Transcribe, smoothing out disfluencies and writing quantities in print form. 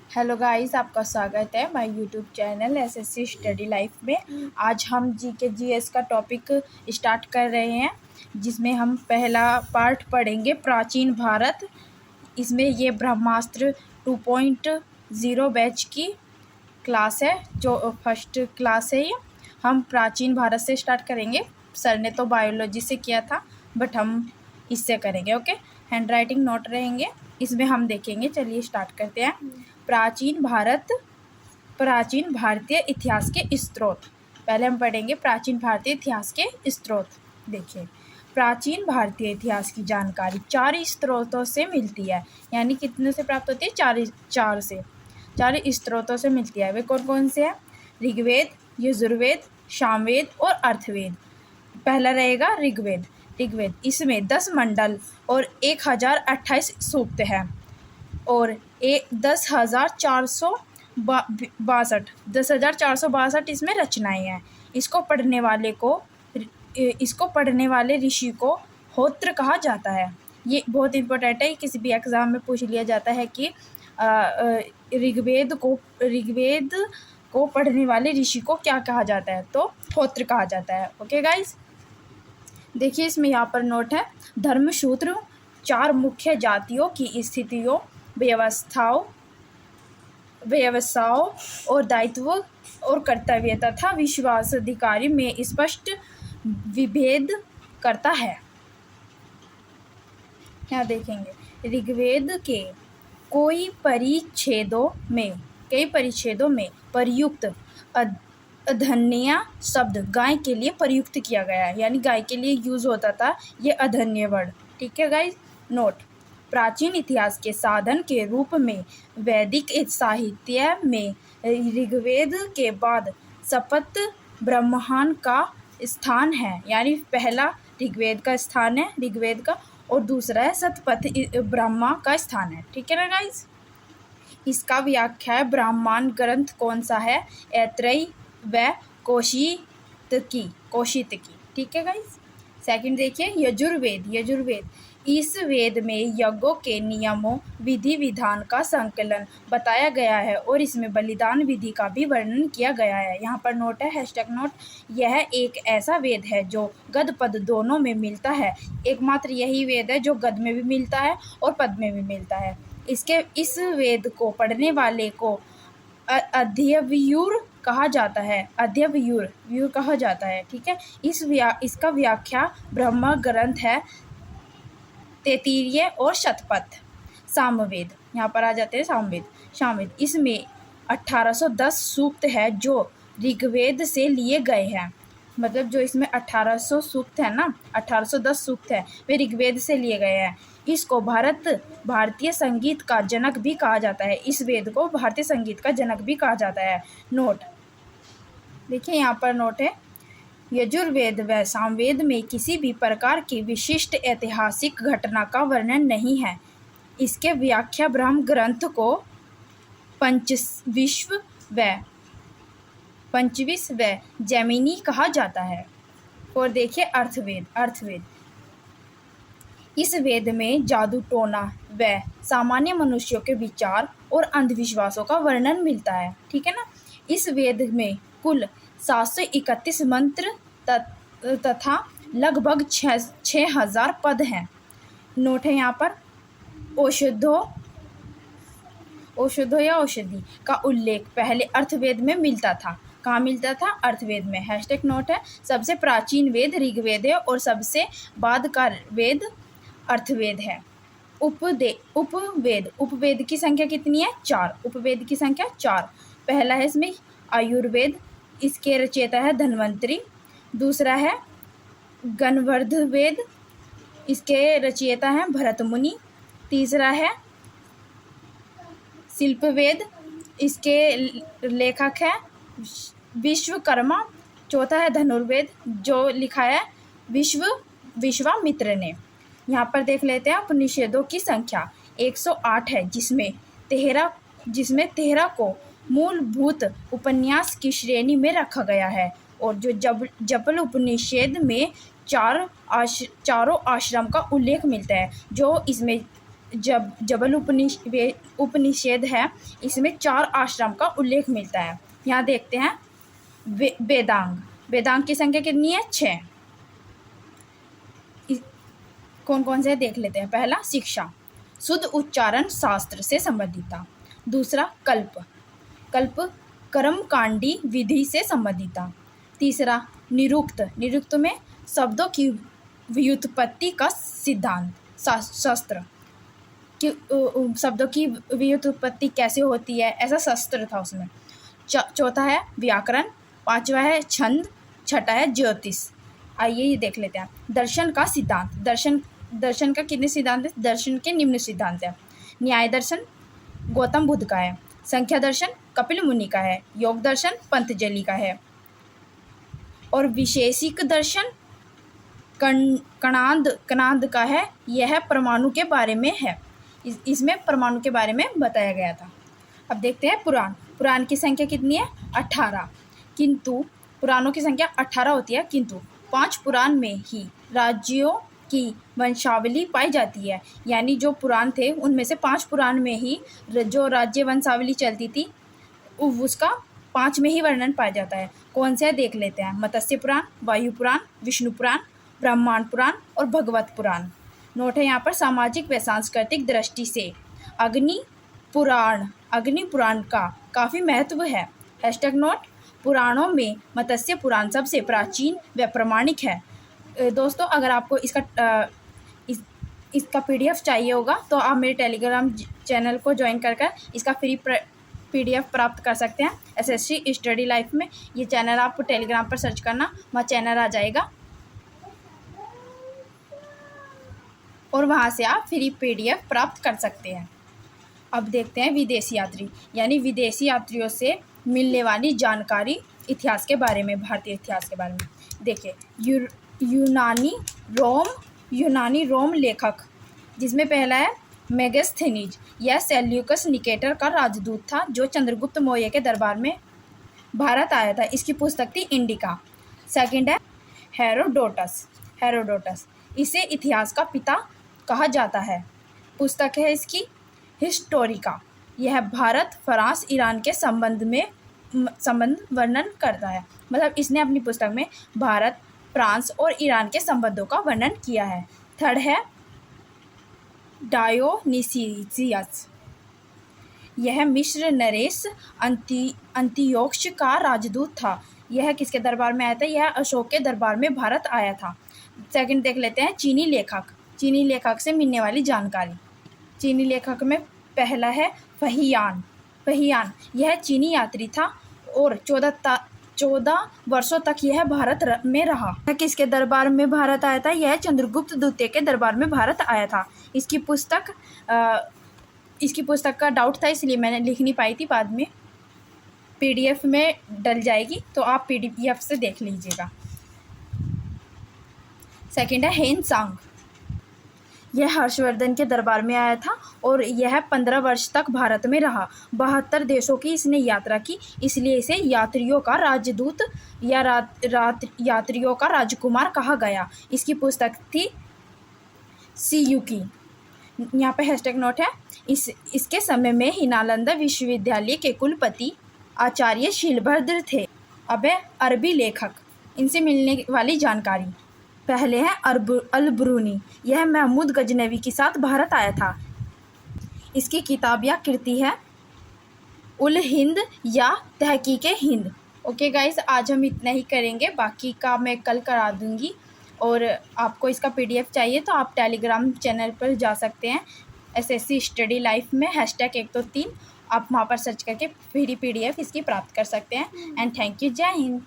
Hello guys, आपका स्वागत है my YouTube channel SSC study life में। आज हम जीके जीएस का टॉपिक स्टार्ट कर रहे हैं, जिसमें हम पहला पार्ट पढ़ेंगे प्राचीन भारत। इसमें ये ब्रह्मास्त्र 2.0 बैच की क्लास है, जो फर्स्ट क्लास है। ये हम प्राचीन भारत से स्टार्ट करेंगे। सर ने तो बायोलॉजी से किया था, बट हम इससे करेंगे। ओके, हैंड राइटिंग नोट रहेंगे, इसमें हम देखेंगे। चलिए स्टार्ट करते हैं। प्राचीन भारतीय इतिहास के स्रोत। पहले हम पढ़ेंगे प्राचीन भारतीय इतिहास के स्रोत। देखिए, प्राचीन भारतीय इतिहास की जानकारी 4 स्रोतों से मिलती है। यानी कितने से प्राप्त होती है? 4 स्रोतों से मिलती है। वे कौन कौन से हैं? ऋग्वेद, यजुर्वेद, सामवेद और अर्थवेद। पहला रहेगा ऋग्वेद। इसमें 10 मंडल और 1028 सूक्त हैं और 10,462 इसमें रचनाएं हैं। इसको पढ़ने वाले ऋषि को होत्र कहा जाता है। ये बहुत इंपॉर्टेंट है, किसी भी एग्जाम में पूछ लिया जाता है कि ऋग्वेद को पढ़ने वाले ऋषि को क्या कहा जाता है, तो होत्र कहा जाता है। ओके गाइस, देखिए इसमें यहाँ पर नोट है। धर्मसूत्र 4 मुख्य जातियों की स्थितियों, व्यवसायों और दायित्व और कर्तव्य तथा विश्वास अधिकारी में स्पष्ट विभेद करता है। यहाँ देखेंगे, ऋग्वेद के कई परिच्छेदों में प्रयुक्त अधन्य शब्द गाय के लिए प्रयुक्त किया गया है। यानी गाय के लिए यूज होता था ये अधन्य वर्ड। ठीक है गाइस, नोट। प्राचीन इतिहास के साधन के रूप में वैदिक साहित्य में ऋग्वेद के बाद सप्त ब्राह्मण का स्थान है। यानी पहला ऋग्वेद का स्थान है, ऋग्वेद का, और दूसरा है सतपथ ब्रह्मा का स्थान है। ठीक है ना गाइस। इसका व्याख्या है ब्राह्मण ग्रंथ कौन सा है? ऐत्रेय व कौशितकी। ठीक है गाइस। सेकंड देखिए, यजुर्वेद। इस वेद में यज्ञों के नियमों, विधि विधान का संकलन बताया गया है और इसमें बलिदान विधि का भी वर्णन किया गया है। यहाँ पर नोट है, हैशटैग नोट। यह एक ऐसा वेद है जो गद पद दोनों में मिलता है। एकमात्र यही वेद है जो गद में भी मिलता है और पद में भी मिलता है। इस वेद को पढ़ने वाले को अध्यवयूर कहा जाता है। अध्यवयूर कहा जाता है। ठीक है। इसका व्याख्या ब्रह्म ग्रंथ है, तैत्तिरीय और शतपथ। सामवेद, यहाँ पर आ जाते हैं सामवेद। इसमें 1810 सूक्त है जो ऋग्वेद से लिए गए हैं। मतलब जो इसमें 1800 सूक्त है ना, 1810 सूक्त है, वे ऋग्वेद से लिए गए हैं। इसको भारतीय संगीत का जनक भी कहा जाता है। इस वेद को भारतीय संगीत का जनक भी कहा जाता है। नोट देखिए, यहाँ पर नोट है। यजुर्वेद व सामवेद में किसी भी प्रकार की विशिष्ट ऐतिहासिक घटना का वर्णन नहीं है। इसके व्याख्या ब्रह्म ग्रंथ को पंचविश व जैमिनी कहा जाता है। और देखिए अर्थवेद। इस वेद में जादू टोना व सामान्य मनुष्यों के विचार और अंधविश्वासों का वर्णन मिलता है। ठीक है ना। इस वेद में कुल 731 मंत्र तथा लगभग 6000 पद हैं। नोट है यहाँ पर। औषधि का उल्लेख पहले अर्थवेद में मिलता था। कहाँ मिलता था? अर्थवेद में। हैशटैग नोट है। सबसे प्राचीन वेद ऋग्वेद है और सबसे बाद का वेद अर्थवेद है। उपवेद की संख्या कितनी है? 4। उपवेद की संख्या 4। पहला है इसमें आयुर्वेद, इसके रचयिता है धन्वंतरी। दूसरा है गणवर्ध वेद, इसके रचयिता हैं भरत मुनि। तीसरा है शिल्पवेद, इसके लेखक है विश्वकर्मा। चौथा है धनुर्वेद, जो लिखा है विश्वामित्र ने। यहाँ पर देख लेते हैं उपनिषदों की संख्या 108 है, जिसमें 13 को मूलभूत उपन्यास की श्रेणी में रखा गया है। और जो जबल उपनिषद में चारों आश्रम का उल्लेख मिलता है, जो इसमें जबल उपनिषद है, इसमें 4 आश्रम का उल्लेख मिलता है। यहाँ देखते हैं वेदांग। वेदांग की संख्या कितनी है? 6। कौन कौन से देख लेते हैं। पहला शिक्षा, शुद्ध उच्चारण शास्त्र से संबंधित था। दूसरा कल्प, कल्प कर्मकांडी विधि से संबंधित था। तीसरा निरुक्त, निरुक्त में शब्दों की व्युत्पत्ति का सिद्धांत शास्त्र कि शब्दों की व्युत्पत्ति कैसे होती है, ऐसा शास्त्र था उसमें। चौथा है व्याकरण, 5वां है छंद, 6ठा है ज्योतिष। आइए ये देख लेते हैं। दर्शन का सिद्धांत, दर्शन का कितने सिद्धांत है? दर्शन के निम्न सिद्धांत है। न्याय दर्शन गौतम बुद्ध का है, संख्या दर्शन कपिल मुनि का है, योग दर्शन पतंजलि का है, और विशेषिक दर्शन कणाद का है। यह परमाणु के बारे में है, इसमें परमाणु के बारे में बताया गया था। अब देखते हैं पुराण। पुराण की संख्या कितनी है? 18। किंतु पुराणों की संख्या 18 होती है, किंतु 5 पुराण में ही राज्यों की वंशावली पाई जाती है। यानी जो पुराण थे उनमें से 5 पुराण में ही जो राज्य वंशावली चलती थी उसका 5 में ही वर्णन पाया जाता है। कौन से देख लेते हैं। मत्स्य पुराण, वायु पुराण, विष्णु पुराण, ब्रह्मांड पुराण और भगवत पुराण। नोट है यहाँ पर सामाजिक व सांस्कृतिक दृष्टि से अग्नि पुराण का काफ़ी महत्व है। हैशटैग नोट, पुराणों में मत्स्य पुराण सबसे प्राचीन व प्रमाणिक है। दोस्तों अगर आपको इसका PDF चाहिए होगा तो आप मेरे टेलीग्राम चैनल को ज्वाइन कर इसका फ्री PDF प्राप्त कर सकते हैं। SSC स्टडी लाइफ में ये चैनल आप टेलीग्राम पर सर्च करना, वहाँ चैनल आ जाएगा और वहाँ से आप फ्री PDF प्राप्त कर सकते हैं। अब देखते हैं विदेशी यात्री, यानी विदेशी यात्रियों से मिलने वाली जानकारी इतिहास के बारे में, भारतीय इतिहास के बारे में। देखिए यूनानी रोम लेखक, जिसमें पहला है मेगास्थनीज। यह सेल्यूकस निकेटर का राजदूत था जो चंद्रगुप्त मौर्य के दरबार में भारत आया था। इसकी पुस्तक थी इंडिका। सेकंड है हेरोडोटस, इसे इतिहास का पिता कहा जाता है। पुस्तक है इसकी हिस्टोरिका। यह भारत, फ्रांस, ईरान के संबंध वर्णन करता है। मतलब इसने अपनी पुस्तक में भारत, फ्रांस और ईरान के संबंधों का वर्णन किया है। थर्ड है डायोनिसियस। यह मिस्र नरेश अंतियोक्ष का राजदूत था। यह किसके दरबार में आया था? यह अशोक के दरबार में भारत आया था। सेकंड देख लेते हैं चीनी लेखक से मिलने वाली जानकारी। चीनी लेखक में पहला है फहियान। यह चीनी यात्री था और 14 वर्षों तक यह भारत में रहा। किसके दरबार में भारत आया था? यह चंद्रगुप्त द्वितीय के दरबार में भारत आया था। इसकी पुस्तक का डाउट था इसलिए मैंने लिख नहीं पाई थी, बाद में PDF में डल जाएगी तो आप PDF से देख लीजिएगा। सेकंड है हेनसांग। यह हर्षवर्धन के दरबार में आया था और यह 15 वर्ष तक भारत में रहा। 72 देशों की इसने यात्रा की, इसलिए इसे यात्रियों का राजदूत या यात्रियों का राजकुमार कहा गया। इसकी पुस्तक थी सीयूकी। यहाँ पे हैशटैग नोट है। इसके समय में ही नालंदा विश्वविद्यालय के कुलपति आचार्य शीलभद्र थे। अब है अरबी लेखक, इनसे मिलने वाली जानकारी। पहले है अल-बरूनी। यह महमूद गजनवी के साथ भारत आया था। इसकी किताब या कृति है उल हिंद या तहकीके हिंद। ओके गाइस, आज हम इतना ही करेंगे, बाकी का मैं कल करा दूंगी। और आपको इसका PDF चाहिए तो आप टेलीग्राम चैनल पर जा सकते हैं, SSC स्टडी लाइफ में #123 आप वहाँ पर सर्च करके फ्री PDF इसकी प्राप्त कर सकते हैं। And thank you. जय हिंद।